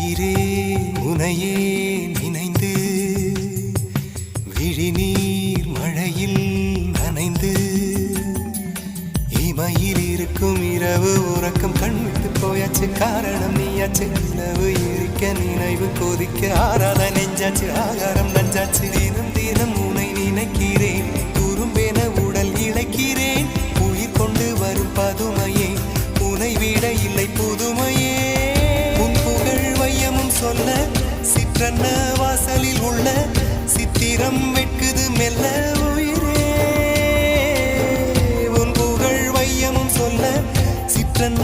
உயிரே உனையே நினைந்து விழிநீர் மழையில் நனைந்து இமையில் இருக்கும் இரவு உறக்கம் கண்விட்டு போயாச்சு காரணம் நீயாச்சு நிலவு இருக்க நினைவு கொதிக்க ஆறாத நெஞ்சாச்சு ஆகாரம் நஞ்சாச்சு தினம் தினம் உனை நினைக்கிறேன் குறும்பென உடல் இழைக்கிறேன் உயிர் கொண்டு வரும் பதுமையே உனை விட இல்லை புதுமையே உன் புகழ் வையமும் சொல்ல சிற்றன்ன வாசலில் உள்ள சித்திரம் வெட்குது மெல்ல உயிரே உன் புகழ் வையமும் சொல்ல சிற்றன்ன